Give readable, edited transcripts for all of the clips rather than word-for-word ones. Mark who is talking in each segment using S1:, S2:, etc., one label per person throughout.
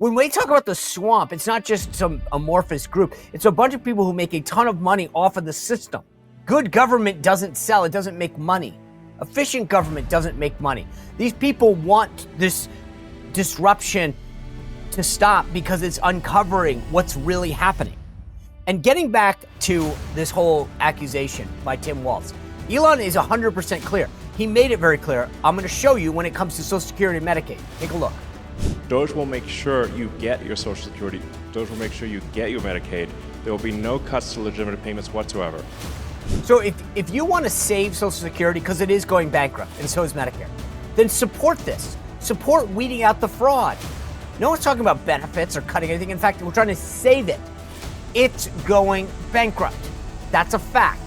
S1: When we talk about the swamp, it's not just some amorphous group. It's a bunch of people who make a ton of money off of the system. Good government doesn't sell. It doesn't make money. Efficient government doesn't make money. These people want this disruption to stop because it's uncovering what's really happening. And getting back to this whole accusation by Tim Waltz, Elon is 100% clear. He made it very clear. I'm going to show you when it comes to Social Security and Medicaid. Take a look.
S2: Doge will make sure you get your Social Security. Doge will make sure you get your Medicaid. There will be no cuts to legitimate payments whatsoever.
S1: So if you want to save Social Security, because it is going bankrupt, and so is Medicare, then support this. Support weeding out the fraud. No one's talking about benefits or cutting anything. In fact, we're trying to save it. It's going bankrupt. That's a fact.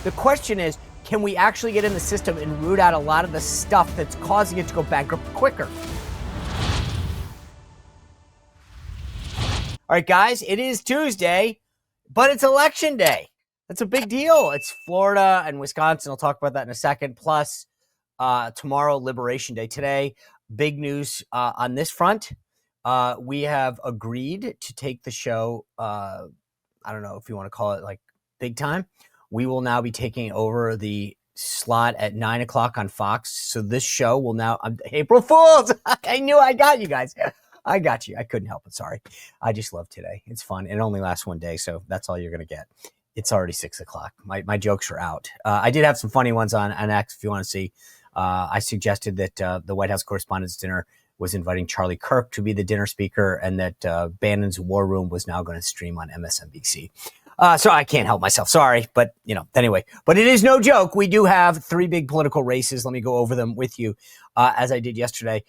S1: The question is, can we actually get in the system and root out a lot of the stuff that's causing it to go bankrupt quicker? All right, guys, it is Tuesday, but it's election day. That's a big deal. It's Florida and Wisconsin. I'll talk about that in a second. Plus, tomorrow, Liberation Day. Today, big news on this front. We have agreed to take the show, I don't know if you want to call it like big time. We will now be taking over the slot at 9 o'clock on Fox. So this show will now, April Fools. I knew I got you guys. I got you. I couldn't help it. Sorry. I just love today. It's fun. It only lasts one day. So that's all you're going to get. It's already 6 o'clock. My jokes are out. I did have some funny ones on X if you want to see. I suggested that the White House Correspondents' Dinner was inviting Charlie Kirk to be the dinner speaker, and that Bannon's War Room was now going to stream on MSNBC. So I can't help myself. Sorry. But, anyway. But it is no joke. We do have 3 big political races. Let me go over them with you, as I did yesterday.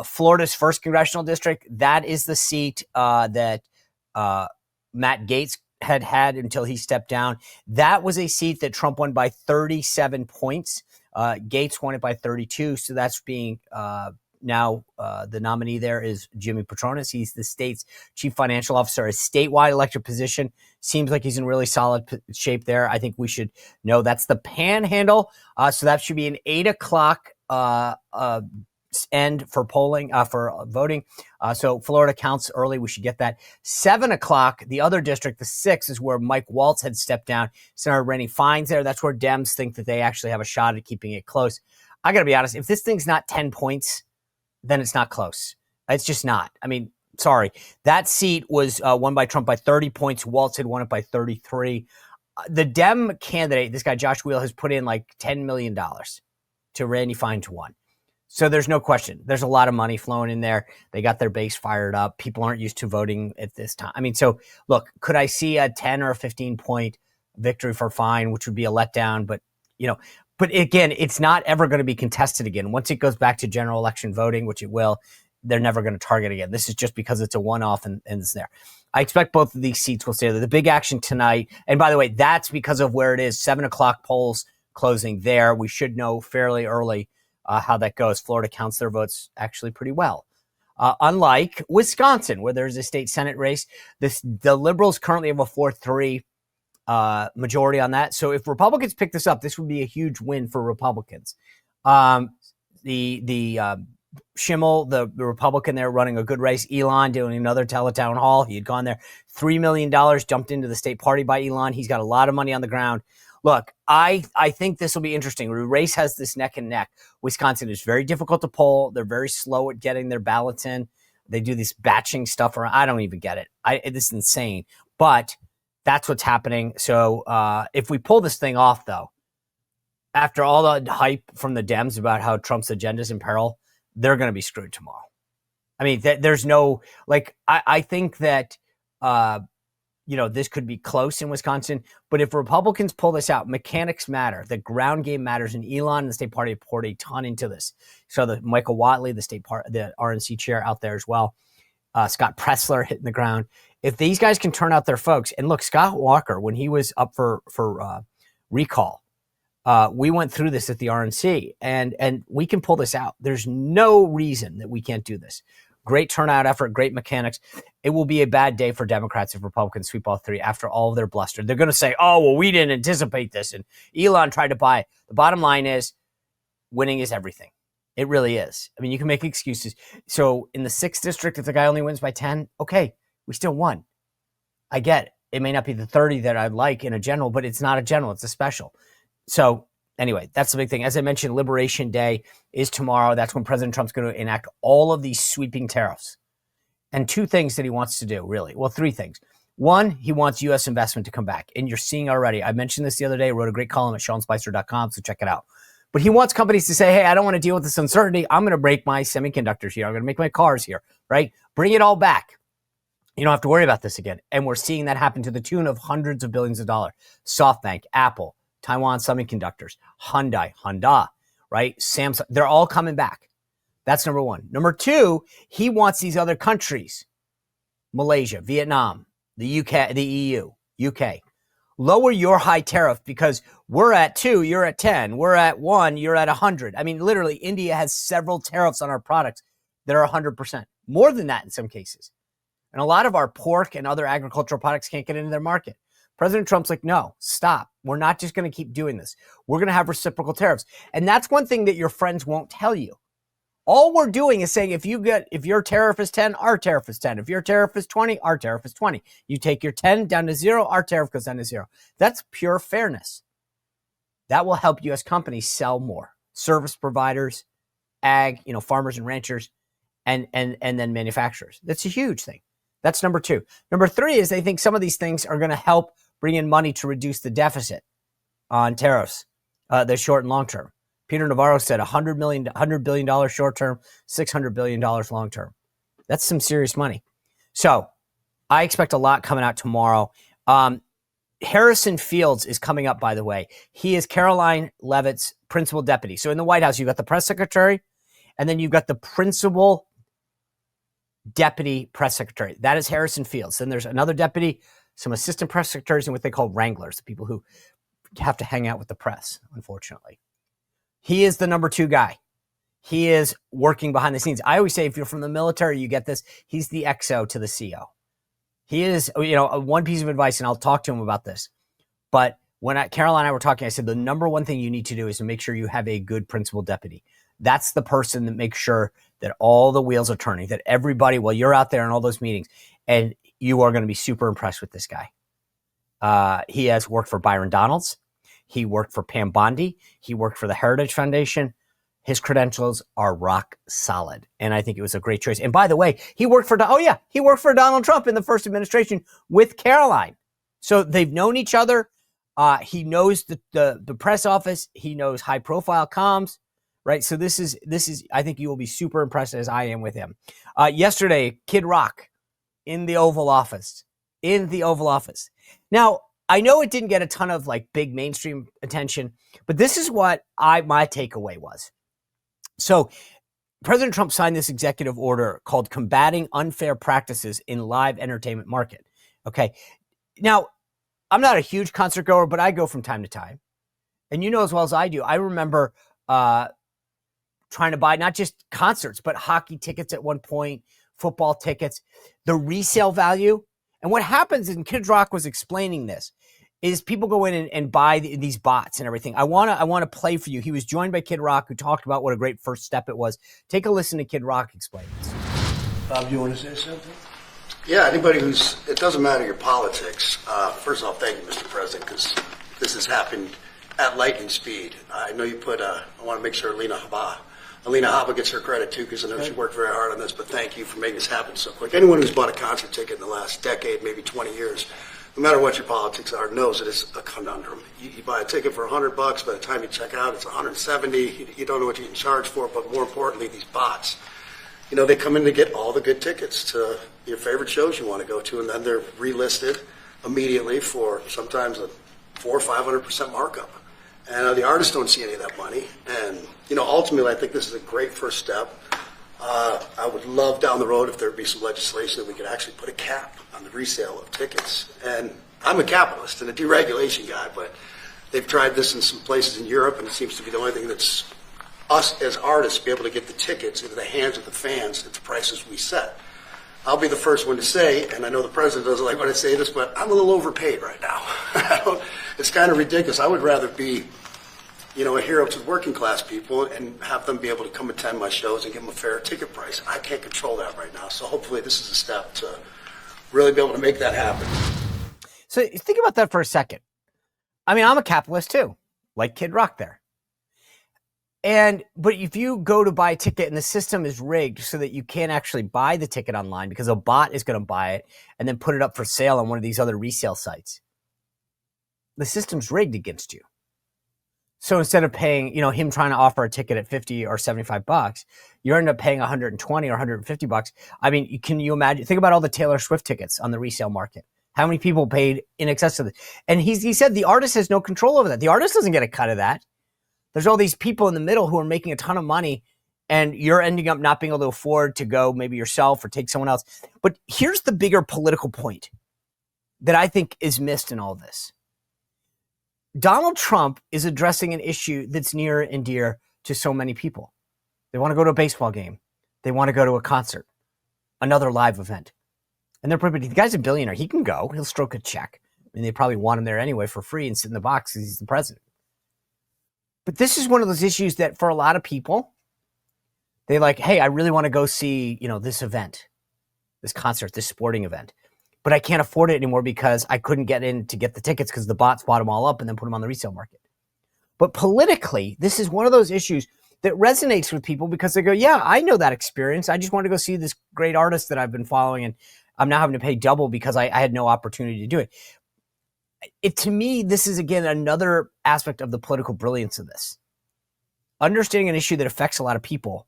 S1: Florida's 1st congressional district, that is the seat that Matt Gaetz had until he stepped down. That was a seat that Trump won by 37 points. Gaetz won it by 32. So that's being now the nominee there is Jimmy Patronis. He's the state's chief financial officer, a statewide elected position. Seems like he's in really solid shape there. I think we should know that's the Panhandle. So that should be an 8 o'clock end for polling, for voting. So Florida counts early. We should get that. 7 o'clock, the other district, the 6th, is where Mike Waltz had stepped down. Senator Rennie Fines there. That's where Dems think that they actually have a shot at keeping it close. I got to be honest. If this thing's not 10 points, then it's not close. It's just not. I mean, sorry. That seat was won by Trump by 30 points. Waltz had won it by 33. The Dem candidate, this guy Josh Weil, has put in like $10 million to Randy Fines won. So there's no question. There's a lot of money flowing in there. They got their base fired up. People aren't used to voting at this time. I mean, so look, could I see a 10 or a 15 point victory for Fine, which would be a letdown? But, but again, it's not ever going to be contested again. Once it goes back to general election voting, which it will, they're never going to target again. This is just because it's a one-off and it's there. I expect both of these seats will stay there. The big action tonight, and by the way, that's because of where it is. 7 o'clock polls closing there. We should know fairly early how that goes. Florida counts their votes actually pretty well. Unlike Wisconsin, where there's a state Senate race, the Liberals currently have a 4-3 majority on that. So if Republicans pick this up, this would be a huge win for Republicans. Schimel, the Republican there running a good race, Elon doing another teletown hall. He had gone there. $3 million dumped into the state party by Elon. He's got a lot of money on the ground. Look, I think this will be interesting. The race has this neck and neck. Wisconsin is very difficult to poll. They're very slow at getting their ballots in. They do this batching stuff around. I don't even get it. This is insane. But that's what's happening. So if we pull this thing off, though, after all the hype from the Dems about how Trump's agenda is in peril, they're going to be screwed tomorrow. I mean, there's no, I think that, this could be close in Wisconsin, but if Republicans pull this out, mechanics matter. The ground game matters, and Elon and the state party poured a ton into this. So the Michael Whatley, the RNC chair out there as well. Scott Pressler hitting the ground. If these guys can turn out their folks, and look, Scott Walker, when he was up for recall, we went through this at the RNC, and we can pull this out. There's no reason that we can't do this. Great turnout effort, great mechanics. It will be a bad day for Democrats if Republicans sweep all 3 after all of their bluster. They're going to say, oh, well, we didn't anticipate this, and Elon tried to buy it. The bottom line is winning is everything. It really is. I mean, you can make excuses. So in the 6th district, if the guy only wins by 10, okay, we still won. I get it. It may not be the 30 that I'd like in a general, but it's not a general. It's a special. So anyway, that's the big thing. As I mentioned, Liberation Day is tomorrow. That's when President Trump's going to enact all of these sweeping tariffs. And 2 things that he wants to do, really. Well, 3 things. 1, he wants U.S. investment to come back. And you're seeing already. I mentioned this the other day. I wrote a great column at SeanSpicer.com, so check it out. But he wants companies to say, hey, I don't want to deal with this uncertainty. I'm going to make my semiconductors here. I'm going to make my cars here, right? Bring it all back. You don't have to worry about this again. And we're seeing that happen to the tune of hundreds of billions of dollars. SoftBank, Apple, Taiwan Semiconductors, Hyundai, Honda, right? Samsung, they're all coming back. That's number 1. Number 2, he wants these other countries, Malaysia, Vietnam, the UK, the EU, UK, lower your high tariff because we're at 2, you're at 10. We're at 1, you're at 100. I mean, literally, India has several tariffs on our products that are 100%, more than that in some cases. And a lot of our pork and other agricultural products can't get into their market. President Trump's like, no, stop. We're not just going to keep doing this. We're going to have reciprocal tariffs. And that's one thing that your friends won't tell you. All we're doing is saying if your tariff is 10, our tariff is 10. If your tariff is 20, our tariff is 20. You take your 10 down to 0, our tariff goes down to 0. That's pure fairness. That will help U.S. companies sell more. Service providers, ag, farmers and ranchers, and then manufacturers. That's a huge thing. That's number 2. Number 3 is they think some of these things are going to help bring in money to reduce the deficit on tariffs, the short and long term. Peter Navarro said $100 billion short term, $600 billion long term. That's some serious money. So I expect a lot coming out tomorrow. Harrison Fields is coming up, by the way. He is Karoline Leavitt's principal deputy. So in the White House, you've got the press secretary, and then you've got the principal deputy press secretary. That is Harrison Fields. Then there's another deputy, some assistant press secretaries, and what they call wranglers, the people who have to hang out with the press, unfortunately. He is the number 2 guy. He is working behind the scenes. I always say if you're from the military, you get this. He's the XO to the CO. He is, one piece of advice, and I'll talk to him about this. But when Caroline and I were talking, I said the number 1 thing you need to do is to make sure you have a good principal deputy. That's the person that makes sure that all the wheels are turning, that everybody, while you're out there in all those meetings, and you are going to be super impressed with this guy. He has worked for Byron Donalds. He worked for Pam Bondi. He worked for the Heritage Foundation. His credentials are rock solid. And I think it was a great choice. And by the way, he worked for Donald Trump in the first administration with Caroline. So they've known each other. He knows the press office. He knows high profile comms, right? So this is, I think you will be super impressed as I am with him. Yesterday, Kid Rock in the Oval Office. Now, I know it didn't get a ton of big mainstream attention, but this is what my takeaway was. So President Trump signed this executive order called Combating Unfair Practices in Live Entertainment Market. Okay. Now, I'm not a huge concert goer, but I go from time to time. And you know as well as I do, I remember trying to buy not just concerts, but hockey tickets at one point, football tickets, the resale value. And what happens, and Kid Rock was explaining this, is people go in and buy these bots and everything. I want to play for you. He was joined by Kid Rock, who talked about what a great first step it was. Take a listen to Kid Rock explain this.
S3: Bob, do you want to say something?
S4: Yeah, anybody it doesn't matter your politics. First off, thank you, Mr. President, because this has happened at lightning speed. I know you I want to make sure Alina Habba gets her credit too, because I know she worked very hard on this, but thank you for making this happen so quick. Anyone who's bought a concert ticket in the last decade, maybe 20 years, no matter what your politics are, knows that it's a conundrum. You buy a ticket for $100, by the time you check out, it's $170. You don't know what you can charge for, but more importantly, these bots. They come in to get all the good tickets to your favorite shows you want to go to, and then they're relisted immediately for sometimes a 400% or 500% markup. And the artists don't see any of that money. And, ultimately, I think this is a great first step. I would love down the road if there would be some legislation that we could actually put a cap on the resale of tickets. And I'm a capitalist and a deregulation guy, but they've tried this in some places in Europe, and it seems to be the only thing that's us as artists be able to get the tickets into the hands of the fans at the prices we set. I'll be the first one to say, and I know the president doesn't like when I say this, but I'm a little overpaid right now. It's kind of ridiculous. I would rather be a hero to the working class people and have them be able to come attend my shows and give them a fair ticket price. I can't control that right now, so hopefully this is a step to really be able to make that happen.
S1: So think about that for a second. I mean, I'm a capitalist too, like Kid Rock there. But if you go to buy a ticket and the system is rigged so that you can't actually buy the ticket online because a bot is going to buy it and then put it up for sale on one of these other resale sites, the system's rigged against you. So instead of paying, him trying to offer a ticket at $50 or $75, you end up paying $120 or $150. I mean, can you imagine? Think about all the Taylor Swift tickets on the resale market. How many people paid in excess of this? And he said the artist has no control over that. The artist doesn't get a cut of that. There's all these people in the middle who are making a ton of money, and you're ending up not being able to afford to go maybe yourself or take someone else. But here's the bigger political point that I think is missed in all this. Donald Trump is addressing an issue that's near and dear to so many people. They want to go to a baseball game. They want to go to a concert, another live event. And the guy's a billionaire. He can go. He'll stroke a check. I mean, they probably want him there anyway for free and sit in the box because he's the president. But this is one of those issues that for a lot of people, they like, hey, I really want to go see, this event, this concert, this sporting event. But I can't afford it anymore because I couldn't get in to get the tickets because the bots bought them all up and then put them on the resale market. But politically, this is one of those issues that resonates with people because they go, yeah, I know that experience. I just want to go see this great artist that I've been following, and I'm now having to pay double because I had no opportunity to do it. To me, this is, again, another aspect of the political brilliance of this. Understanding an issue that affects a lot of people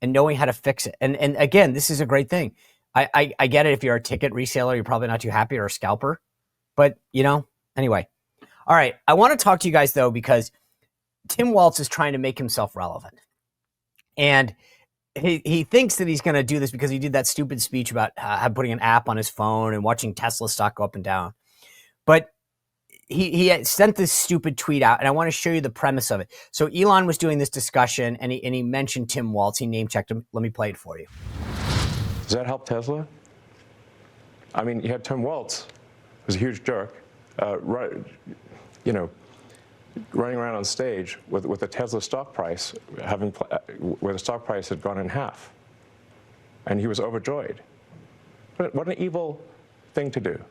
S1: and knowing how to fix it. And again, this is a great thing. I get it. If you're a ticket reseller, you're probably not too happy, or a scalper. But, anyway. All right. I want to talk to you guys, though, because Tim Waltz is trying to make himself relevant. And he thinks that he's going to do this because he did that stupid speech about putting an app on his phone and watching Tesla stock go up and down. But he had sent this stupid tweet out, and I want to show you the premise of it. So Elon was doing this discussion, and he mentioned Tim Waltz. He name-checked him. Let me play it for you.
S2: Does that help Tesla? I mean, you had Tim Waltz, who's a huge jerk, running around on stage with a Tesla stock price, where the stock price had gone in half. And he was overjoyed. What an evil thing to do.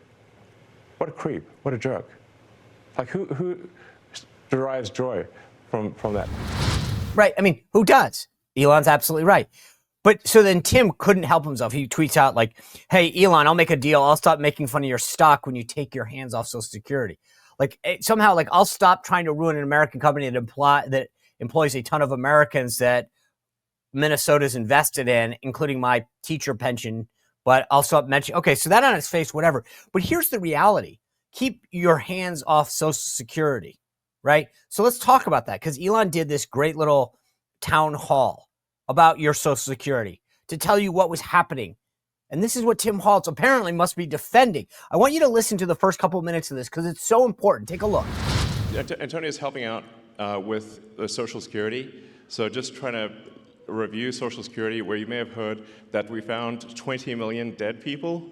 S2: What a creep. What a jerk. Like, who derives joy from that?
S1: Right. I mean, who does? Elon's absolutely right. But so then Tim couldn't help himself. He tweets out like, hey, Elon, I'll make a deal. I'll stop making fun of your stock when you take your hands off Social Security. Like, somehow, like, I'll stop trying to ruin an American company that employs a ton of Americans that Minnesota's invested in, including my teacher pension. But I'll stop mentioning. Okay, so that on its face, whatever. But here's the reality. Keep your hands off Social Security, right? So let's talk about that, because Elon did this great little town hall about your Social Security to tell you what was happening. And this is what Tim Waltz apparently must be defending. I want you to listen to the first couple of minutes of this because it's so important. Take a look.
S2: Antonio's helping out with the Social Security. So just trying to review Social Security, where you may have heard that we found 20 million dead people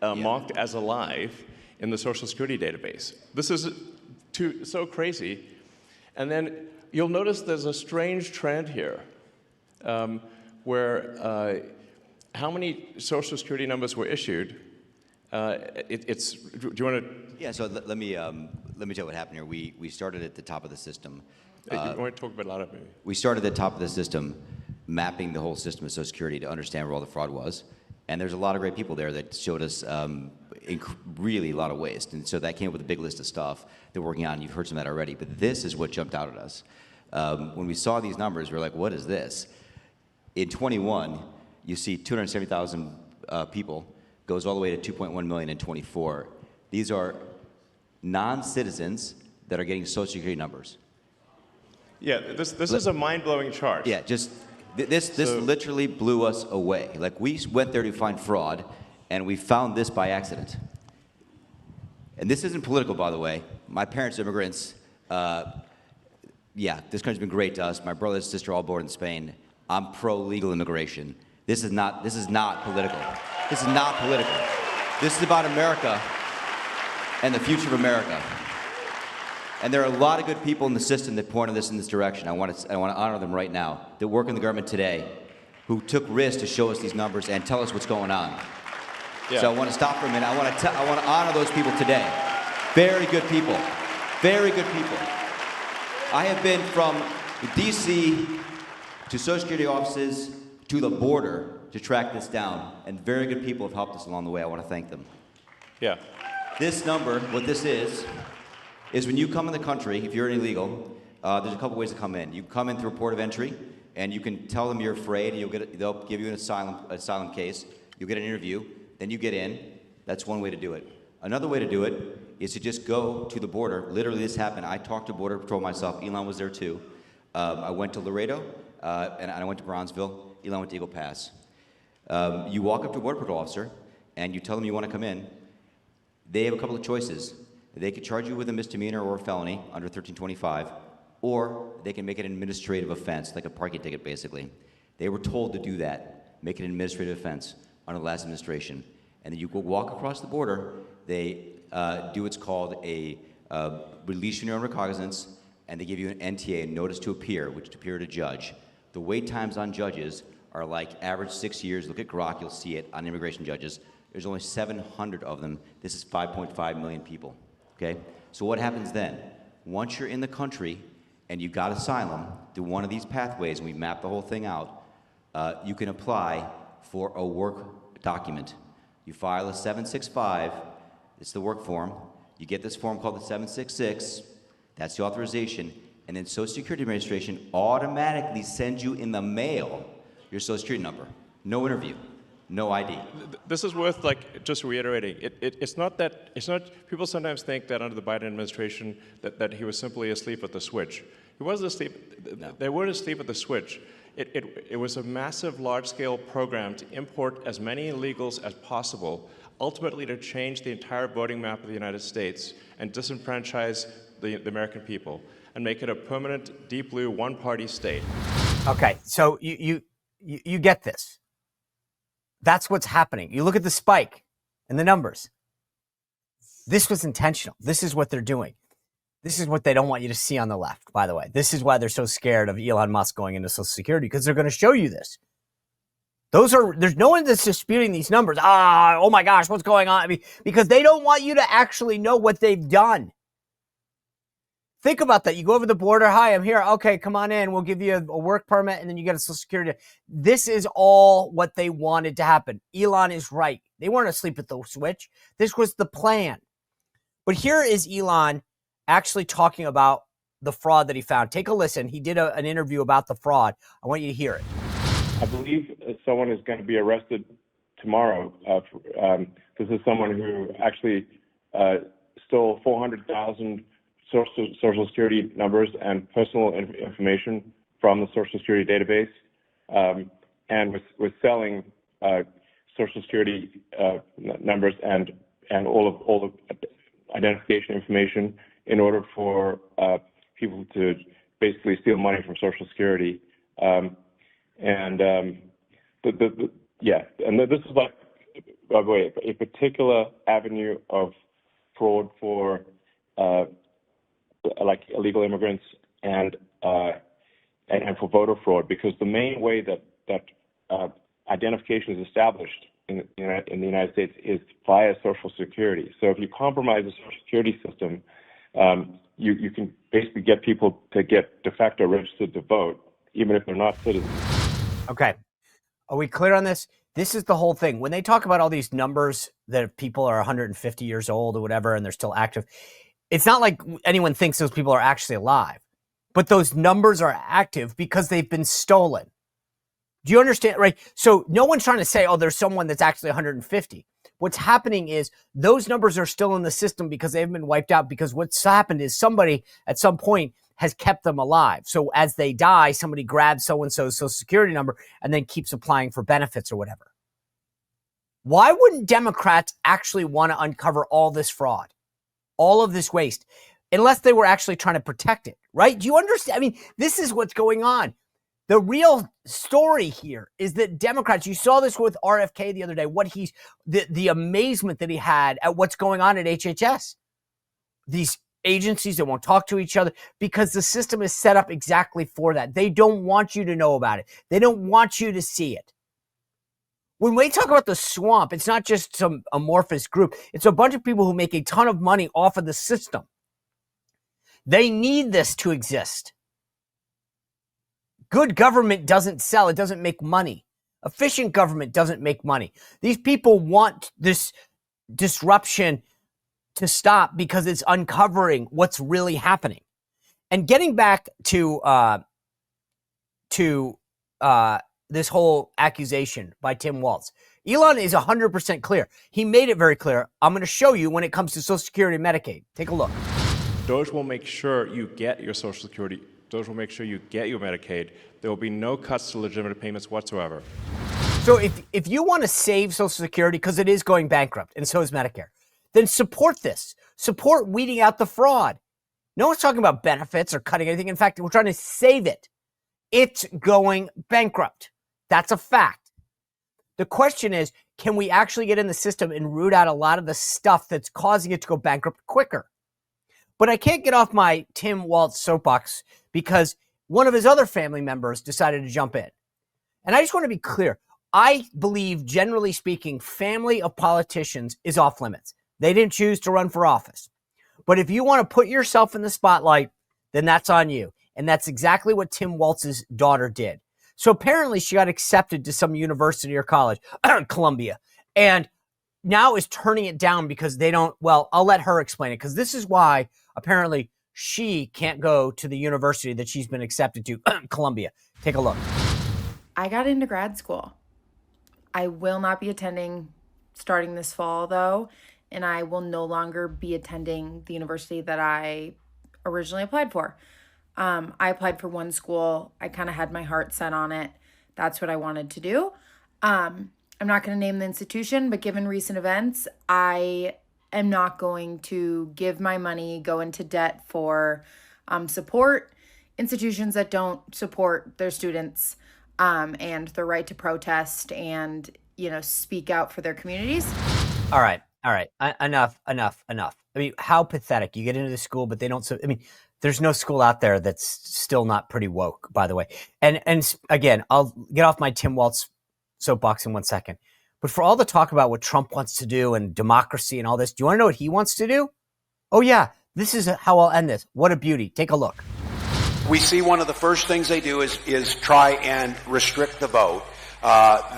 S2: marked as alive in the Social Security database. This is so crazy. And then you'll notice there's a strange trend here where how many Social Security numbers were issued. Do you want to?
S5: Yeah. So let me tell you what happened here. We started at the top of the system.
S2: You want to talk about a lot of maybe.
S5: We started at the top of the system, mapping the whole system of Social Security to understand where all the fraud was. And there's a lot of great people there that showed us really a lot of waste. And so that came up with a big list of stuff they're working on. You've heard some of that already. But this is what jumped out at us. When we saw these numbers, we were like, what is this? In 21, you see 270,000 people, goes all the way to 2.1 million in 24. These are non-citizens that are getting Social Security numbers.
S2: Yeah, this is a mind-blowing chart.
S5: Yeah, just this literally blew us away. Like, we went there to find fraud, and we found this by accident. And this isn't political, by the way. My parents are immigrants. Yeah, this country's been great to us. My brother and sister all born in Spain. I'm pro-legal immigration. This is not political. This is not political. This is about America and the future of America. And there are a lot of good people in the system that pointed this in this direction. I want to honor them right now, that work in the government today, who took risks to show us these numbers and tell us what's going on.
S2: Yeah.
S5: So I want to stop for a minute. I want to honor those people today. Very good people. Very good people. I have been from D.C. to Social Security offices to the border to track this down, and very good people have helped us along the way. I want to thank them.
S2: Yeah.
S5: This number, what this is when you come in the country, if you're an illegal, there's a couple ways to come in. You come in through a port of entry, and you can tell them you're afraid, and they'll give you an asylum case. You'll get an interview, then you get in. That's one way to do it. Another way to do it is to just go to the border. Literally, this happened. I talked to Border Patrol myself. Elon was there too. I went to Laredo, and I went to Bronzeville. Elon went to Eagle Pass. You walk up to a Border Patrol officer, and you tell them you want to come in. They have a couple of choices. They could charge you with a misdemeanor or a felony under 1325, or they can make it an administrative offense, like a parking ticket, basically. They were told to do that, make it an administrative offense under the last administration. And then you go walk across the border. They do what's called a release from your own recognizance, and they give you an NTA, a notice to appear, which to appear to judge. The wait times on judges are like average 6 years. Look at Grok, you'll see it on immigration judges. There's only 700 of them. This is 5.5 million people, okay? So what happens then? Once you're in the country and you got asylum through one of these pathways, and we map the whole thing out, you can apply for a work document. You file a 765, it's the work form. You get this form called the 766, that's the authorization, and then Social Security Administration automatically sends you in the mail your Social Security number. No interview, no ID.
S2: This is worth just reiterating. It's not people sometimes think that under the Biden administration that he was simply asleep at the switch. He wasn't asleep.
S5: No.
S2: They weren't asleep at the switch. It was a massive, large-scale program to import as many illegals as possible, ultimately to change the entire voting map of the United States and disenfranchise the American people and make it a permanent, deep blue, one-party state.
S1: Okay, so you get this. That's what's happening. You look at the spike and the numbers. This was intentional. This is what they're doing. This is what they don't want you to see on the left, by the way. This is why they're so scared of Elon Musk going into Social Security, because they're going to show you this. There's no one that's disputing these numbers. Oh my gosh, what's going on? I mean, because they don't want you to actually know what they've done. Think about that. You go over the border. Hi, I'm here. Okay, come on in. We'll give you a work permit, and then you get a Social Security. This is all what they wanted to happen. Elon is right. They weren't asleep at the switch. This was the plan. But here is Elon actually talking about the fraud that he found. Take a listen. He did an interview about the fraud. I want you to hear it.
S6: I believe someone is going to be arrested tomorrow. This is someone who actually stole 400,000 Social Security numbers and personal information from the Social Security database, and was selling Social Security numbers and all the identification information in order for people to basically steal money from Social Security. And this is like, by the way, a particular avenue of fraud for like illegal immigrants and for voter fraud, because the main way that identification is established in the United States is via Social Security. So if you compromise the Social Security system, you can basically get people to get de facto registered to vote, even if they're not citizens.
S1: Okay. Are we clear on this? This is the whole thing. When they talk about all these numbers that people are 150 years old or whatever, and they're still active, it's not like anyone thinks those people are actually alive. But those numbers are active because they've been stolen. Do you understand? Right? So no one's trying to say, oh, there's someone that's actually 150. What's happening is those numbers are still in the system because they've been wiped out, because what's happened is somebody at some point has kept them alive. So as they die, somebody grabs so-and-so's Social Security number and then keeps applying for benefits or whatever. Why wouldn't Democrats actually want to uncover all this fraud, all of this waste, unless they were actually trying to protect it, right? Do you understand? I mean, this is what's going on. The real story here is that Democrats, you saw this with RFK the other day, the amazement that he had at what's going on at HHS. These agencies that won't talk to each other because the system is set up exactly for that. They don't want you to know about it. They don't want you to see it. When we talk about the swamp, it's not just some amorphous group. It's a bunch of people who make a ton of money off of the system. They need this to exist. Good government doesn't sell. It doesn't make money. Efficient government doesn't make money. These people want this disruption to stop because it's uncovering what's really happening. And getting back to this whole accusation by Tim Waltz, Elon is 100% clear. He made it very clear. I'm going to show you when it comes to Social Security and Medicaid. Take a look.
S2: Doge will make sure you get your Social Security. Doge will make sure you get your Medicaid. There will be no cuts to legitimate payments whatsoever.
S1: So if you want to save Social Security, because it is going bankrupt, and so is Medicare, then support this. Support weeding out the fraud. No one's talking about benefits or cutting anything. In fact, we're trying to save it. It's going bankrupt. That's a fact. The question is, can we actually get in the system and root out a lot of the stuff that's causing it to go bankrupt quicker? But I can't get off my Tim Waltz soapbox because one of his other family members decided to jump in. And I just want to be clear. I believe, generally speaking, family of politicians is off limits. They didn't choose to run for office. But if you want to put yourself in the spotlight, then that's on you. And that's exactly what Tim Waltz's daughter did. So apparently she got accepted to some university or college, Columbia, and now is turning it down because they don't, well, I'll let her explain it, because this is why apparently she can't go to the university that she's been accepted to, Columbia. Take a look.
S7: I got into grad school. I will not be attending starting this fall, though, and I will no longer be attending the university that I originally applied for. I applied for one school. I kind of had my heart set on it. That's what I wanted to do. I'm not going to name the institution, but given recent events, I am not going to give my money, go into debt for support institutions that don't support their students and their right to protest and, speak out for their communities.
S1: All right. Enough. I mean, how pathetic. You get into the school, but they don't. There's no school out there that's still not pretty woke, by the way. And again, I'll get off my Tim Waltz soapbox in 1 second. But for all the talk about what Trump wants to do and democracy and all this, do you want to know what he wants to do? Oh, yeah, this is how I'll end this. What a beauty. Take a look.
S8: We see one of the first things they do is try and restrict the vote.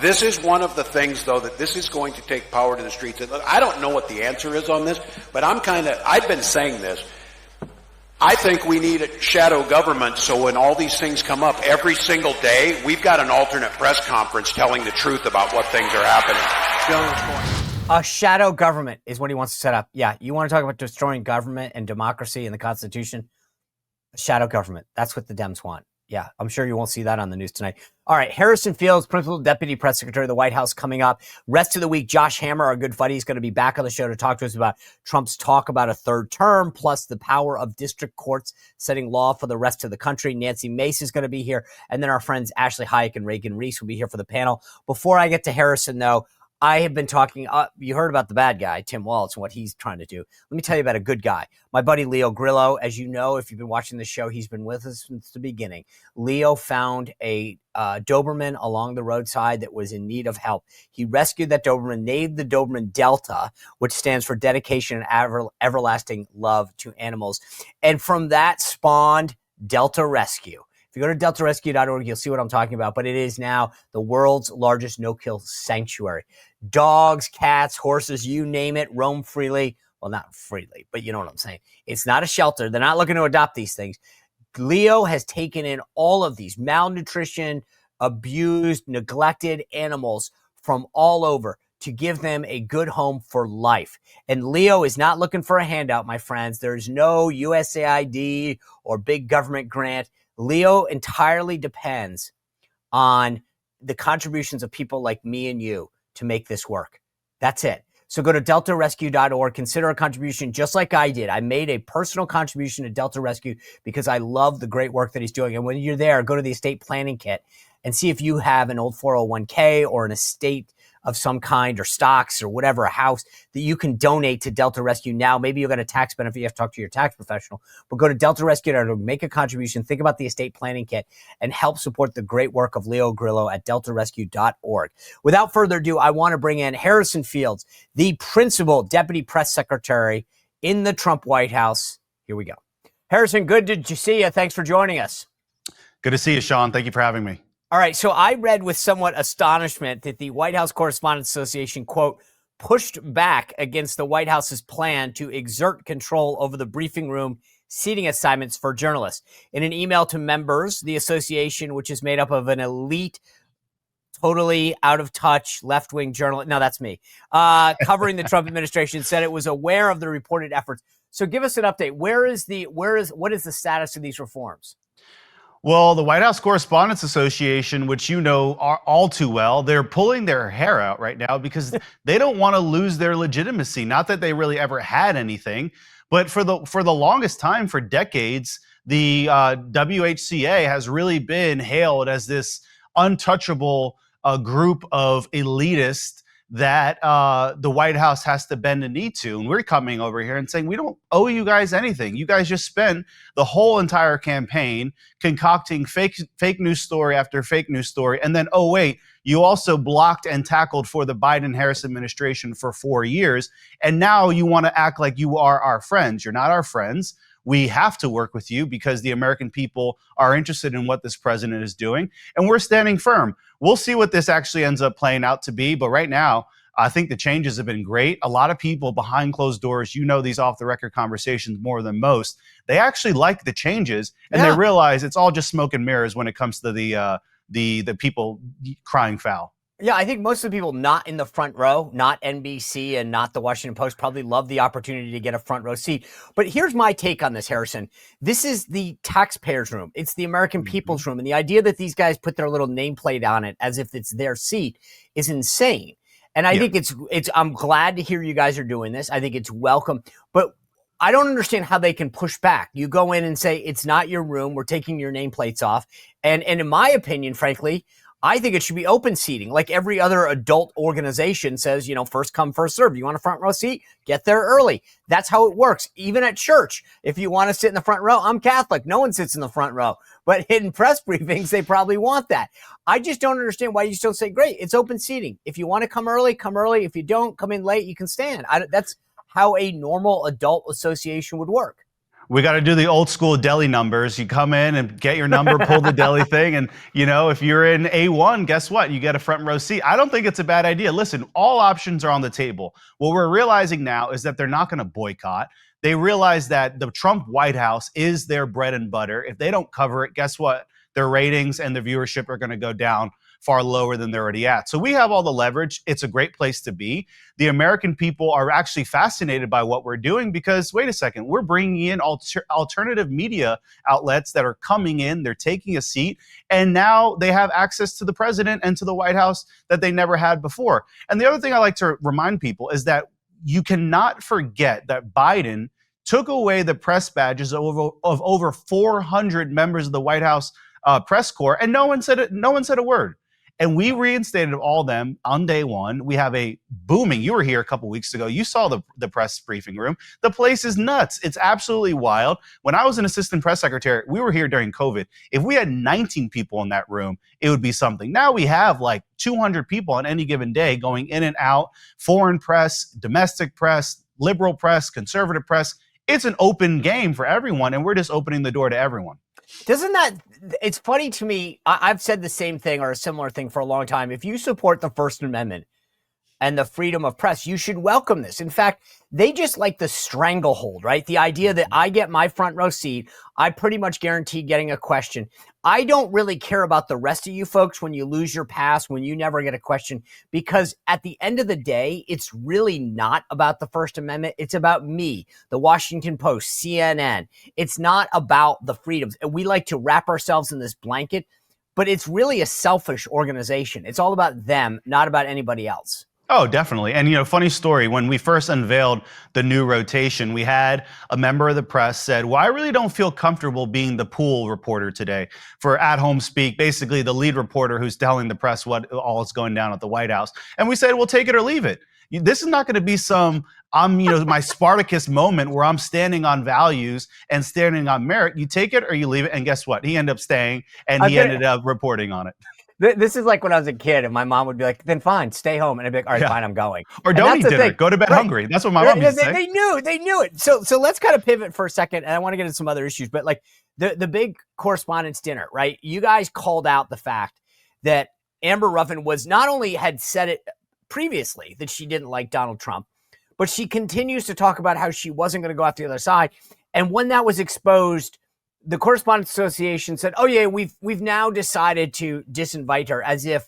S8: This is one of the things, though, that this is going to take power to the streets. I don't know what the answer is on this, but I've been saying this. I think we need a shadow government, so when all these things come up every single day, we've got an alternate press conference telling the truth about what things are happening.
S1: A shadow government is what he wants to set up. Yeah, you want to talk about destroying government and democracy and the Constitution? A shadow government. That's what the Dems want. Yeah, I'm sure you won't see that on the news tonight. All right, Harrison Fields, Principal Deputy Press Secretary of the White House, coming up. Rest of the week, Josh Hammer, our good buddy, is going to be back on the show to talk to us about Trump's talk about a third term, plus the power of district courts setting law for the rest of the country. Nancy Mace is going to be here, and then our friends Ashley Hayek and Reagan Reese will be here for the panel. Before I get to Harrison, though, I have been talking, you heard about the bad guy, Tim Waltz, and what he's trying to do. Let me tell you about a good guy. My buddy Leo Grillo, as you know, if you've been watching the show, he's been with us since the beginning. Leo found a Doberman along the roadside that was in need of help. He rescued that Doberman, named the Doberman Delta, which stands for Dedication and Everlasting Love to Animals. And from that spawned Delta Rescue. If you go to deltarescue.org, you'll see what I'm talking about. But it is now the world's largest no-kill sanctuary. Dogs, cats, horses, you name it, roam freely. Well, not freely, but you know what I'm saying. It's not a shelter. They're not looking to adopt these things. Leo has taken in all of these malnutrition, abused, neglected animals from all over to give them a good home for life. And Leo is not looking for a handout, my friends. There's no USAID or big government grant. Leo entirely depends on the contributions of people like me and you to make this work. That's it. So go to deltarescue.org, consider a contribution just like I did. I made a personal contribution to Delta Rescue because I love the great work that he's doing. And when you're there, go to the estate planning kit and see if you have an old 401k or an estate of some kind or stocks or whatever, a house that you can donate to Delta Rescue now. Maybe you'll get a tax benefit. You have to talk to your tax professional, but go to deltarescue.org, make a contribution, think about the estate planning kit, and help support the great work of Leo Grillo at deltarescue.org. Without further ado, I want to bring in Harrison Fields, the principal deputy press secretary in the Trump White House. Here we go. Harrison, good to see you. Thanks for joining us.
S9: Good to see you, Sean. Thank you for having me.
S1: All right. So I read with somewhat astonishment that the White House Correspondents Association, quote, pushed back against the White House's plan to exert control over the briefing room seating assignments for journalists. In an email to members, the association, which is made up of an elite, totally out of touch left-wing journalist, no, that's me, covering the Trump administration, said it was aware of the reported efforts. So give us an update. What is the status of these reforms?
S9: Well, the White House Correspondents Association, which you know are all too well, they're pulling their hair out right now because they don't want to lose their legitimacy. Not that they really ever had anything, but for the longest time, for decades, the WHCA has really been hailed as this untouchable group of elitists that the White House has to bend a knee to. And we're coming over here and saying, we don't owe you guys anything. You guys just spent the whole entire campaign concocting fake news story after fake news story. And then, oh, wait, you also blocked and tackled for the Biden-Harris administration for 4 years. And now you want to act like you are our friends. You're not our friends. We have to work with you because the American people are interested in what this president is doing. And we're standing firm. We'll see what this actually ends up playing out to be. But right now, I think the changes have been great. A lot of people behind closed doors, you know, these off the record conversations more than most, they actually like the changes and they realize it's all just smoke and mirrors when it comes to the people crying foul.
S1: Yeah, I think most of the people not in the front row, not NBC and not the Washington Post, probably love the opportunity to get a front row seat. But here's my take on this, Harrison. This is the taxpayers' room. It's the American people's room. And the idea that these guys put their little nameplate on it as if it's their seat is insane. And I think I'm glad to hear you guys are doing this. I think it's welcome. But I don't understand how they can push back. You go in and say, it's not your room. We're taking your nameplates off. And in my opinion, frankly, I think it should be open seating, like every other adult organization says, you know, first come, first serve. You want a front row seat? Get there early. That's how it works. Even at church, if you want to sit in the front row, I'm Catholic. No one sits in the front row. But in press briefings, they probably want that. I just don't understand why you still say, great, it's open seating. If you want to come early, come early. If you don't, come in late, you can stand. That's how a normal adult association would work.
S9: We got to do the old school deli numbers. You come in and get your number, pull the deli thing. And, you know, if you're in A1, guess what? You get a front row seat. I don't think it's a bad idea. Listen, all options are on the table. What we're realizing now is that they're not going to boycott. They realize that the Trump White House is their bread and butter. If they don't cover it, guess what? Their ratings and their viewership are going to go down far lower than they're already at. So we have all the leverage. It's a great place to be. The American people are actually fascinated by what we're doing because, wait a second, we're bringing in alternative media outlets that are coming in, they're taking a seat, and now they have access to the president and to the White House that they never had before. And the other thing I like to remind people is that you cannot forget that Biden took away the press badges of over 400 members of the White House press corps, and no one said a word. And we reinstated all of them on day one. We have a booming, you were here a couple weeks ago. You saw the press briefing room. The place is nuts. It's absolutely wild. When I was an assistant press secretary, we were here during COVID. If we had 19 people in that room, it would be something. Now we have like 200 people on any given day going in and out, foreign press, domestic press, liberal press, conservative press. It's an open game for everyone, and we're just opening the door to everyone.
S1: It's funny to me, I've said the same thing or a similar thing for a long time. If you support the First Amendment and the freedom of press, you should welcome this. In fact, they just like the stranglehold, right? The idea that I get my front row seat, I pretty much guarantee getting a question. I don't really care about the rest of you folks when you lose your pass, when you never get a question, because at the end of the day, it's really not about the First Amendment. It's about me, the Washington Post, CNN. It's not about the freedoms. And we like to wrap ourselves in this blanket, but it's really a selfish organization. It's all about them, not about anybody else.
S9: Oh, definitely. And, funny story, when we first unveiled the new rotation, we had a member of the press said, well, I really don't feel comfortable being the pool reporter today for at home speak, basically the lead reporter who's telling the press what all is going down at the White House. And we said, well, take it or leave it. This is not going to be my Spartacus moment where I'm standing on values and standing on merit. You take it or you leave it. And guess what? He ended up staying and he ended up reporting on it.
S1: This is like when I was a kid and my mom would be like, then fine, stay home. And I'd be like, all right, fine, I'm going.
S9: Or don't eat dinner. Go to bed hungry. That's what my mom used to say.
S1: They knew it. So let's kind of pivot for a second. And I want to get into some other issues. But like the big correspondence dinner, right? You guys called out the fact that Amber Ruffin not only had said it previously that she didn't like Donald Trump, but she continues to talk about how she wasn't going to go out the other side. And when that was exposed, the Correspondents Association said, oh yeah, we've now decided to disinvite her, as if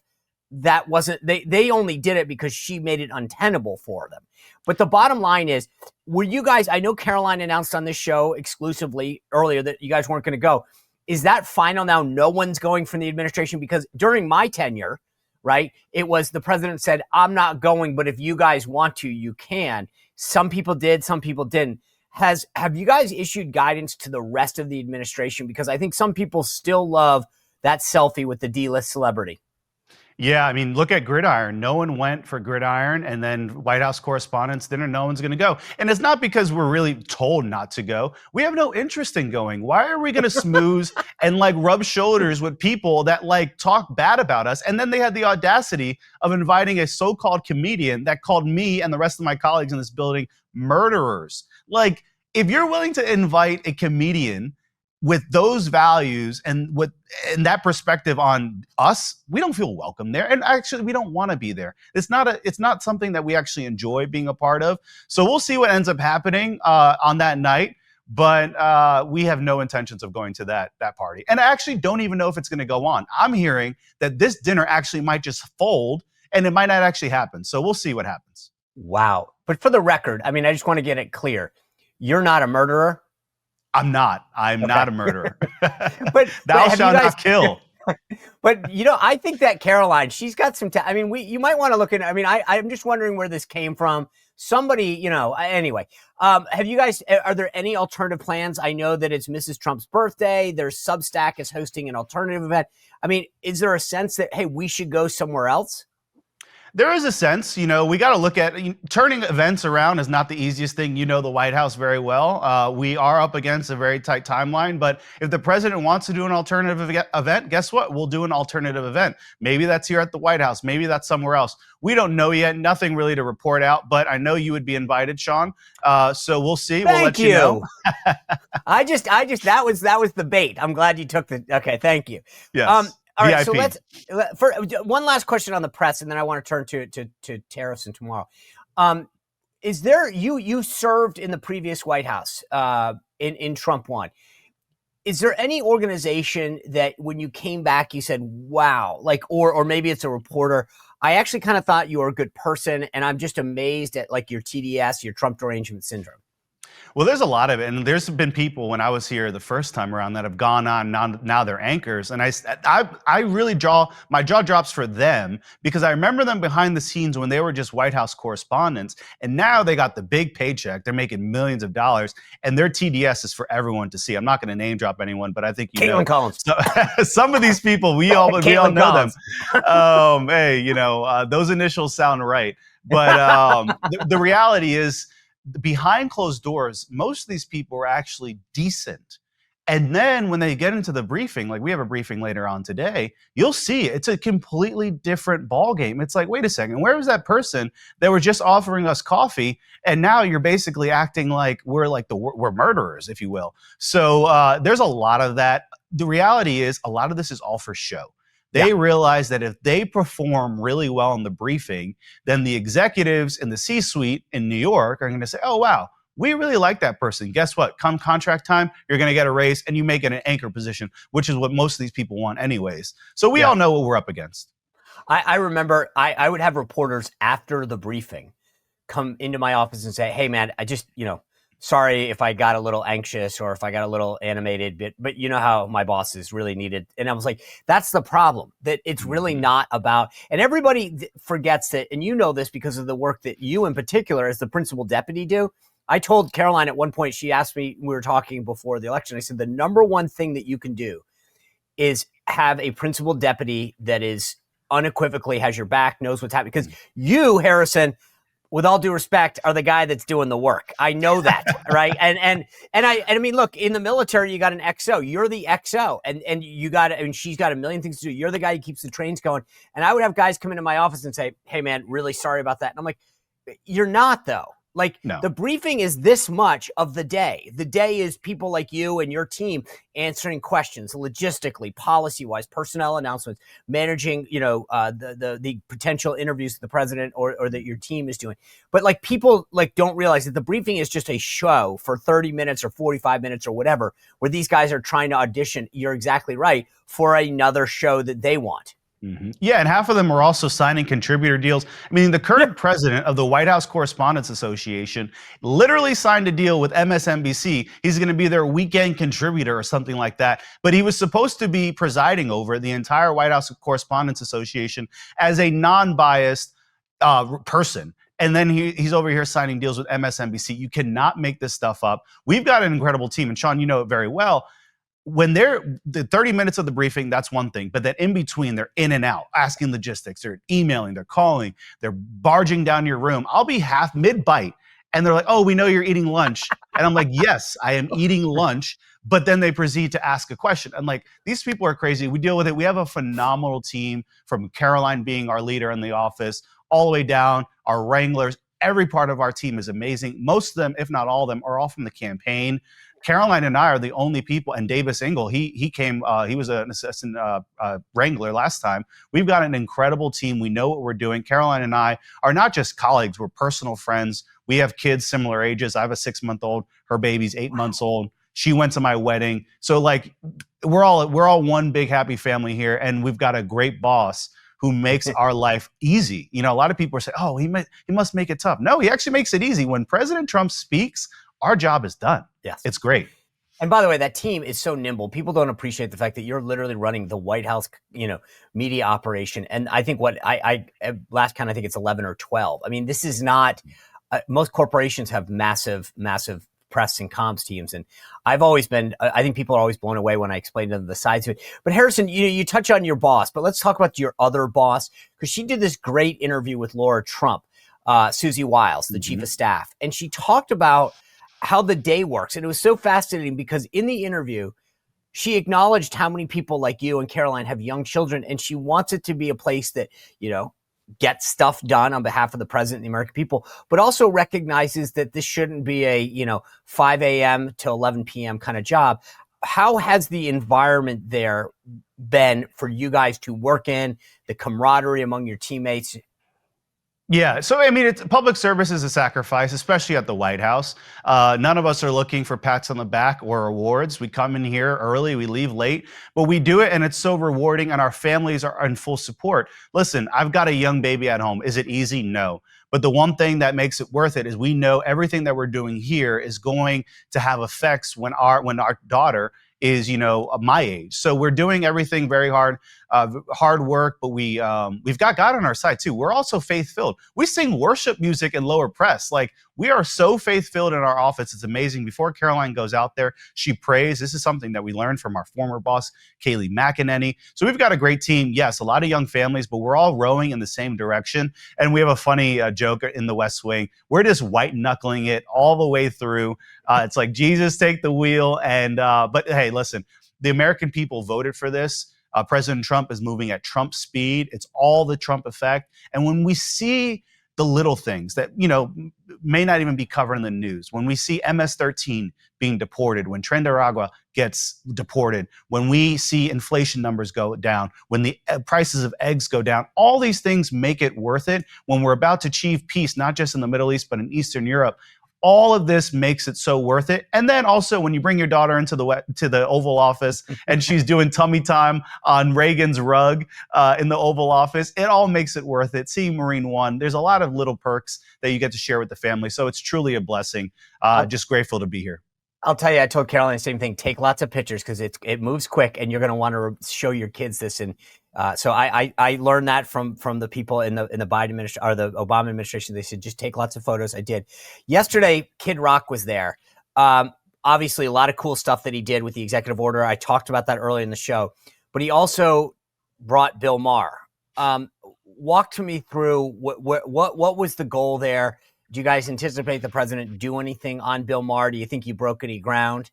S1: that wasn't, they only did it because she made it untenable for them. But the bottom line is, were you guys, I know Karoline announced on this show exclusively earlier that you guys weren't going to go. Is that final now? No one's going from the administration? Because during my tenure, right, it was the president said, I'm not going, but if you guys want to, you can. Some people did, some people didn't. Have you guys issued guidance to the rest of the administration? Because I think some people still love that selfie with the D-list celebrity.
S9: Yeah, I mean, look at Gridiron. No one went for Gridiron, and then White House Correspondents' Dinner, no one's going to go. And it's not because we're really told not to go. We have no interest in going. Why are we going to smooze and rub shoulders with people that talk bad about us? And then they had the audacity of inviting a so-called comedian that called me and the rest of my colleagues in this building murderers. If you're willing to invite a comedian with those values and that perspective on us, we don't feel welcome there. And actually, we don't want to be there. It's not something that we actually enjoy being a part of. So we'll see what ends up happening on that night. But we have no intentions of going to that party. And I actually don't even know if it's going to go on. I'm hearing that this dinner actually might just fold and it might not actually happen. So we'll see what happens.
S1: Wow. But for the record, I mean, I just want to get it clear. You're not a murderer?
S9: I'm not. I'm not a murderer.
S1: but
S9: thou shalt not kill.
S1: But, I think that Karoline, she's got some you might want to look at, I'm just wondering where this came from. Somebody, anyway. Have you guys, are there any alternative plans? I know that it's Mrs. Trump's birthday. There's Substack is hosting an alternative event. Is there a sense that, hey, we should go somewhere else?
S9: There is a sense, we got to look at turning events around is not the easiest thing. The White House very well. We are up against a very tight timeline, but if the president wants to do an alternative event, guess what? We'll do an alternative event. Maybe that's here at the White House. Maybe that's somewhere else. We don't know yet. Nothing really to report out, but I know you would be invited, Sean. So we'll see. We'll let you know.
S1: I just that was the bait. I'm glad you took okay. Thank you.
S9: Yes.
S1: All right,
S9: VIP.
S1: so for one last question on the press, and then I want to turn to tariffs and tomorrow. Is there you served in the previous White House in Trump 1? Is there any organization that when you came back you said, wow, or maybe it's a reporter, I actually kind of thought you were a good person, and I'm just amazed at your TDS, your Trump derangement syndrome?
S9: Well, there's a lot of it, and there's been people when I was here the first time around that have gone on now they're anchors, and I really my jaw drops for them because I remember them behind the scenes when they were just White House correspondents, and now they got the big paycheck, they're making millions of dollars, and their TDS is for everyone to see. I'm not going to name drop anyone, but I think
S1: Caitlin Collins.
S9: So, some of these people we all know Collins. Them. Hey, those initials sound right, but the reality is, behind closed doors, most of these people are actually decent. And then when they get into the briefing, we have a briefing later on today, you'll see it's a completely different ballgame. It's wait a second, where was that person that were just offering us coffee? And now you're basically acting like we're murderers, if you will. So there's a lot of that. The reality is a lot of this is all for show. They realize that if they perform really well in the briefing, then the executives in the C-suite in New York are going to say, oh, wow, we really like that person. Guess what? Come contract time, you're going to get a raise and you make it an anchor position, which is what most of these people want anyways. So we all know what we're up against.
S1: I remember I would have reporters after the briefing come into my office and say, hey, man, I just, sorry if I got a little anxious or if I got a little animated, but you know how my bosses really needed. And I was like, that's the problem, that it's really not about, and everybody forgets that, and you know this because of the work that you in particular as the principal deputy do. I told Karoline at one point, she asked me, we were talking before the election, I said, the number one thing that you can do is have a principal deputy that is unequivocally has your back, knows what's happening. Because you, Harrison, with all due respect, are the guy that's doing the work. I know that, right? And I mean, look, in the military, you got an XO. You're the XO, and you got, and she's got a million things to do. You're the guy who keeps the trains going. And I would have guys come into my office and say, "Hey, man, really sorry about that." And I'm like, "You're not, though." Like,
S9: No.
S1: The briefing is this much of the day. The day is people like you and your team answering questions logistically, policy-wise, personnel announcements, managing, the potential interviews that the president or that your team is doing. But like people like don't realize that the briefing is just a show for 30 minutes or 45 minutes or whatever, where these guys are trying to audition. You're exactly right, for another show that they want.
S9: Mm-hmm. Yeah, and half of them are also signing contributor deals. I mean, the current president of the White House Correspondents Association literally signed a deal with MSNBC. He's going to be their weekend contributor or something like that. But he was supposed to be presiding over the entire White House Correspondents Association as a non-biased person. And then he's over here signing deals with MSNBC. You cannot make this stuff up. We've got an incredible team, and Sean, you know it very well. When they're the 30 minutes of the briefing, that's one thing. But then in between, they're in and out, asking logistics, they're emailing, they're calling, they're barging down your room. I'll be half mid-bite. And they're like, "Oh, we know you're eating lunch." And I'm like, "Yes, I am eating lunch." But then they proceed to ask a question. And like, these people are crazy. We deal with it. We have a phenomenal team, from Karoline being our leader in the office, all the way down, our wranglers. Every part of our team is amazing. Most of them, if not all of them, are all from the campaign. Karoline and I are the only people, and Davis Engel, he came, he was an assistant wrangler last time. We've got an incredible team. We know what we're doing. Karoline and I are not just colleagues, we're personal friends. We have kids similar ages. I have a 6-month-old, her baby's 8 months old. She went to my wedding. So like, we're all one big happy family here, and we've got a great boss who makes our life easy. You know, a lot of people say, "Oh, he must make it tough." No, he actually makes it easy. When President Trump speaks, our job is done.
S1: Yes.
S9: It's great.
S1: And by the way, that team is so nimble. People don't appreciate the fact that you're literally running the White House, media operation. And I think I last count, I think it's 11 or 12. I mean, this is not, most corporations have massive press and comms teams. And I've always been, I think people are always blown away when I explain to them the sides of it. But Harrison, you touch on your boss, but let's talk about your other boss, because she did this great interview with Laura Trump, Susie Wiles, the chief of staff. And she talked about how the day works. And it was so fascinating because in the interview, she acknowledged how many people like you and Karoline have young children. And she wants it to be a place that, gets stuff done on behalf of the president and the American people, but also recognizes that this shouldn't be a, 5 a.m. to 11 p.m. kind of job. How has the environment there been for you guys to work in, the camaraderie among your teammates?
S9: Yeah, so I mean, public service is a sacrifice, especially at the White House. None of us are looking for pats on the back or awards. We come in here early, we leave late, but we do it, and it's so rewarding, and our families are in full support. Listen, I've got a young baby at home. Is it easy? No. But the one thing that makes it worth it is we know everything that we're doing here is going to have effects when our daughter is, my age. So we're doing everything very hard work, but we've got God on our side too. We're also faith-filled. We sing worship music in lower press. Like, we are so faith-filled in our office. It's amazing. Before Karoline goes out there, she prays. This is something that we learned from our former boss, Kayleigh McEnany. So we've got a great team. Yes, a lot of young families, but we're all rowing in the same direction. And we have a funny joke in the West Wing. We're just white knuckling it all the way through. It's like, Jesus, take the wheel. And but hey, listen, the American people voted for this. President Trump is moving at Trump speed. It's all the Trump effect. And when we see the little things that, may not even be covered in the news, when we see MS-13 being deported, when Tren de Aragua gets deported, when we see inflation numbers go down, when the prices of eggs go down, all these things make it worth it. When we're about to achieve peace, not just in the Middle East, but in Eastern Europe, All of this makes it so worth it. And then also when you bring your daughter into the Oval Office and she's doing tummy time on Reagan's rug in the Oval Office, it all makes it worth it. Seeing Marine One, there's a lot of little perks that you get to share with the family. So it's truly a blessing. Just grateful to be here.
S1: I'll tell you, I told Karoline the same thing. Take lots of pictures because it moves quick, and you're going to want to show your kids this. And so I learned that from the people in the Biden administration or the Obama administration. They said just take lots of photos. I did. Yesterday, Kid Rock was there. Obviously, a lot of cool stuff that he did with the executive order. I talked about that earlier in the show. But he also brought Bill Maher. Walk to me through what was the goal there. Do you guys anticipate the president do anything on Bill Maher? Do you think he broke any ground?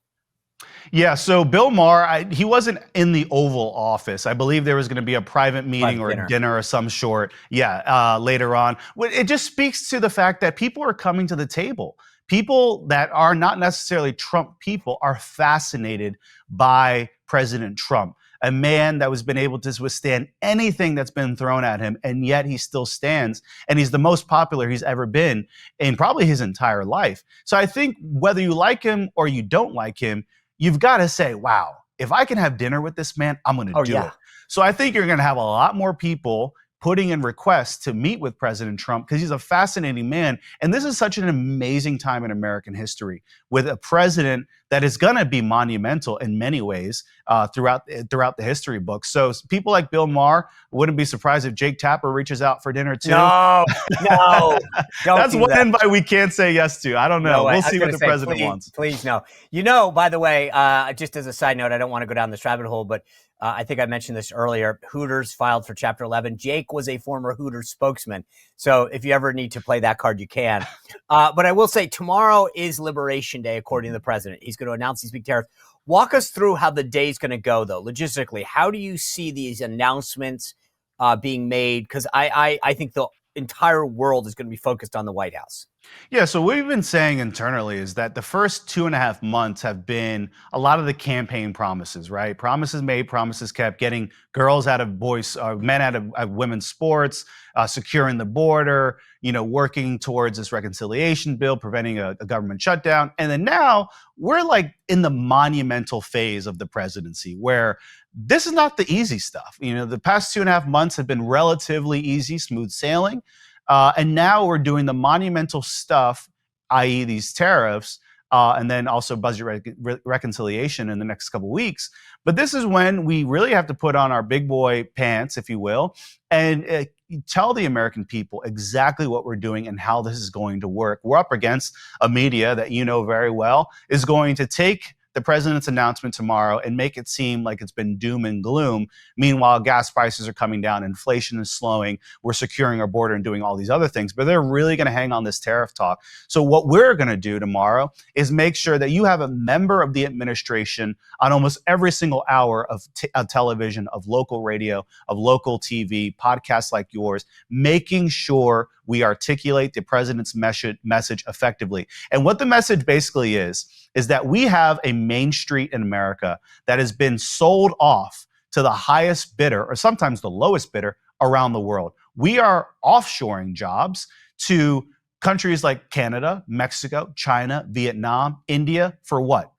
S9: Yeah, so Bill Maher, he wasn't in the Oval Office. I believe there was going to be a private meeting or a dinner of some sort. Yeah, later on. It just speaks to the fact that people are coming to the table. People that are not necessarily Trump people are fascinated by President Trump, a man that has been able to withstand anything that's been thrown at him, and yet he still stands, and he's the most popular he's ever been in probably his entire life. So I think whether you like him or you don't like him, you've got to say, wow, if I can have dinner with this man, I'm going to do it. So I think you're going to have a lot more people putting in requests to meet with President Trump because he's a fascinating man. And this is such an amazing time in American history with a president that is going to be monumental in many ways throughout the history books. So people like Bill Maher, wouldn't be surprised if Jake Tapper reaches out for dinner too.
S1: No,
S9: That's one invite we can't say yes to. I don't know. We'll see what the president wants.
S1: Please, no. You know, by the way, just as a side note, I don't want to go down this rabbit hole, but I think I mentioned this earlier. Hooters filed for Chapter 11. Jake was a former Hooters spokesman. So if you ever need to play that card, you can. But I will say tomorrow is Liberation Day, according to the president. He's going to announce these big tariffs. Walk us through how the day's going to go, though, logistically. How do you see these announcements being made? Because I think the entire world is going to be focused on the White House.
S9: Yeah, so what we've been saying internally is that the first 2.5 months have been a lot of the campaign promises, right? Promises made, promises kept, getting girls out of men out of women's sports, securing the border, working towards this reconciliation bill, preventing a government shutdown. And then now we're like in the monumental phase of the presidency where this is not the easy stuff. The past 2.5 months have been relatively easy, smooth sailing. And now we're doing the monumental stuff, i.e. these tariffs, and then also budget reconciliation in the next couple of weeks. But this is when we really have to put on our big boy pants, if you will, and tell the American people exactly what we're doing and how this is going to work. We're up against a media that you know very well is going to take the president's announcement tomorrow and make it seem like it's been doom and gloom. Meanwhile, gas prices are coming down, inflation is slowing, we're securing our border and doing all these other things, but they're really going to hang on this tariff talk. So what we're going to do tomorrow is make sure that you have a member of the administration on almost every single hour of television, of local radio, of local TV, podcasts like yours, making sure we articulate the president's message effectively. And what the message basically is that we have a Main Street in America that has been sold off to the highest bidder, or sometimes the lowest bidder, around the world. We are offshoring jobs to countries like Canada, Mexico, China, Vietnam, India. For what?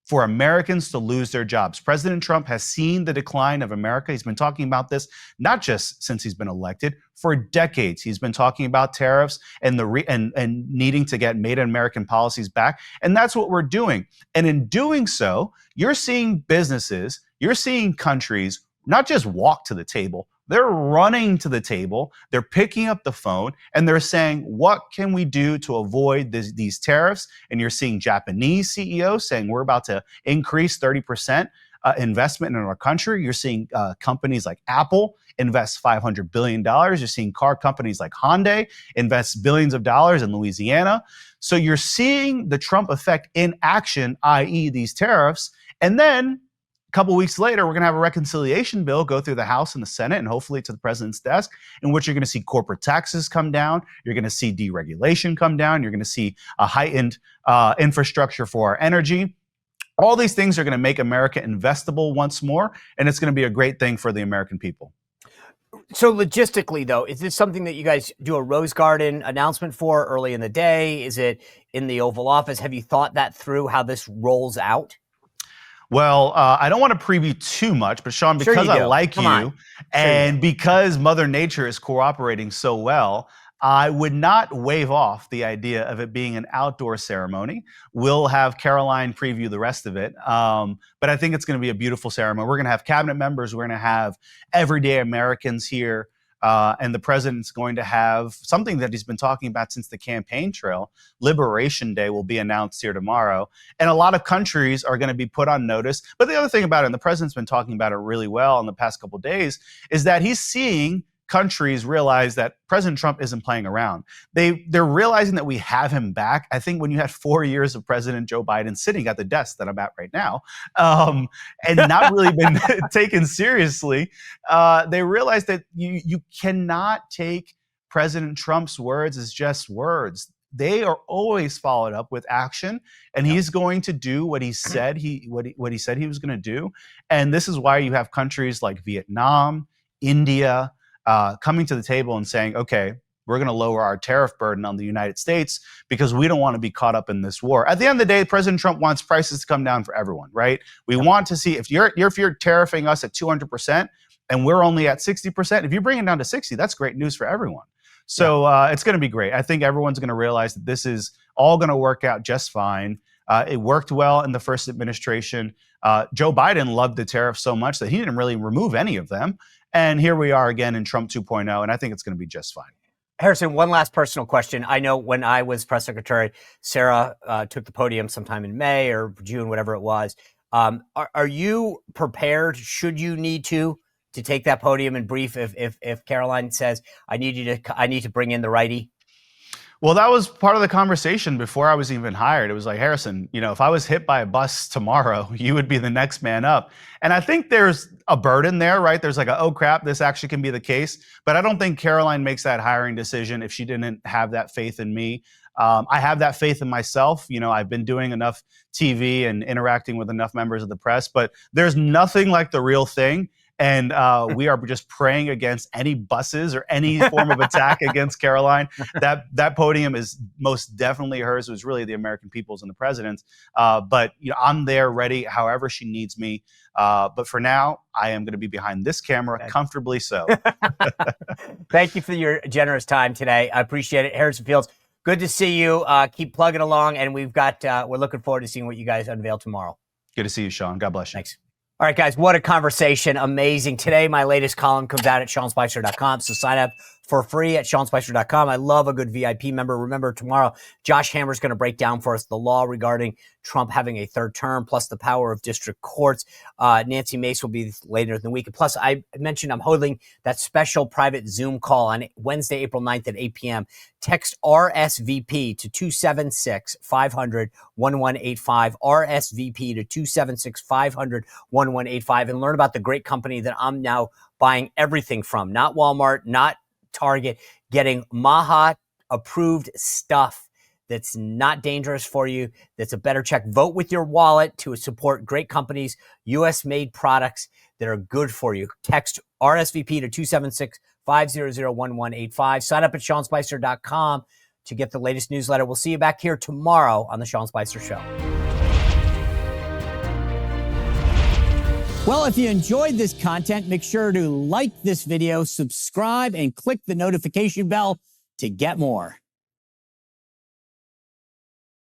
S9: For Americans to lose their jobs. President Trump has seen the decline of America. He's been talking about this not just since he's been elected. For decades, he's been talking about tariffs and and needing to get made in American policies back. And that's what we're doing. And in doing so, you're seeing businesses, you're seeing countries not just walk to the table, they're running to the table, they're picking up the phone, and they're saying, what can we do to avoid these tariffs? And you're seeing Japanese CEOs saying, we're about to increase 30% investment in our country. You're seeing companies like Apple invest $500 billion. You're seeing car companies like Hyundai invest billions of dollars in Louisiana. So you're seeing the Trump effect in action, i.e. these tariffs. And then a couple weeks later, we're going to have a reconciliation bill go through the House and the Senate and hopefully to the president's desk, in which you're going to see corporate taxes come down. You're going to see deregulation come down. You're going to see a heightened infrastructure for our energy. All these things are going to make America investable once more, and it's going to be a great thing for the American people.
S1: So logistically, though, is this something that you guys do a Rose Garden announcement for early in the day? Is it in the Oval Office? Have you thought that through, how this rolls out?
S9: Well, I don't want to preview too much, but Sean,
S1: Sure
S9: because
S1: you
S9: I
S1: do.
S9: like
S1: Come
S9: you,
S1: on.
S9: and because Mother Nature is cooperating so well, I would not wave off the idea of it being an outdoor ceremony. We'll have Karoline preview the rest of it. But I think it's going to be a beautiful ceremony. We're going to have cabinet members. We're going to have everyday Americans here. And the president's going to have something that he's been talking about since the campaign trail. Liberation Day will be announced here tomorrow. And a lot of countries are going to be put on notice. But the other thing about it, and the president's been talking about it really well in the past couple of days, is that he's seeing countries realize that President Trump isn't playing around. They're realizing that we have him back. I think when you had 4 years of President Joe Biden sitting at the desk that I'm at right now, and not really been taken seriously, they realized that you cannot take President Trump's words as just words. They are always followed up with action, and he's going to do what he said what he said he was going to do. And this is why you have countries like Vietnam, India, coming to the table and saying, okay, we're going to lower our tariff burden on the United States because we don't want to be caught up in this war. At the end of the day, President Trump wants prices to come down for everyone, right? We want to see if you're tariffing us at 200% and we're only at 60%, if you bring it down to 60, that's great news for everyone. So it's going to be great. I think everyone's going to realize that this is all going to work out just fine. It worked well in the first administration. Joe Biden loved the tariffs so much that he didn't really remove any of them. And here we are again in Trump 2.0, and I think it's going to be just fine.
S1: Harrison, one last personal question. I know when I was press secretary, Sarah took the podium sometime in May or June, whatever it was. Are you prepared, should you need to take that podium and brief if Karoline says, I need to bring in the righty?
S9: Well, that was part of the conversation before I was even hired. It was like, Harrison, if I was hit by a bus tomorrow, you would be the next man up. And I think there's a burden there, right? There's like, oh crap, this actually can be the case. But I don't think Karoline makes that hiring decision if she didn't have that faith in me. I have that faith in myself. I've been doing enough TV and interacting with enough members of the press, but there's nothing like the real thing. And we are just praying against any buses or any form of attack against Karoline. That podium is most definitely hers. It was really the American people's and the president's. But I'm there ready however she needs me. But for now, I am going to be behind this camera, comfortably so.
S1: Thank you for your generous time today. I appreciate it. Harrison Fields, good to see you. Keep plugging along. And we're looking forward to seeing what you guys unveil tomorrow.
S9: Good to see you, Sean. God bless you.
S1: Thanks. All right, guys, what a conversation. Amazing. Today, my latest column comes out at SeanSpicer.com. So sign up for free at SeanSpicer.com. I love a good VIP member. Remember, tomorrow, Josh Hammer's going to break down for us the law regarding Trump having a third term, plus the power of district courts. Nancy Mace will be later in the week. Plus, I mentioned I'm holding that special private Zoom call on Wednesday, April 9th at 8 p.m. Text RSVP to 276-500-1185, RSVP to 276-500-1185, and learn about the great company that I'm now buying everything from. Not Walmart, not Target, getting MAHA approved stuff that's not dangerous for you, that's a better check. Vote with your wallet to support great companies, U.S. made products that are good for you. Text RSVP to 276-500-1185. Sign up at SeanSpicer.com to get the latest newsletter. We'll see you back here tomorrow on The Sean Spicer Show. Well, if you enjoyed this content, make sure to like this video, subscribe, and click the notification bell to get more.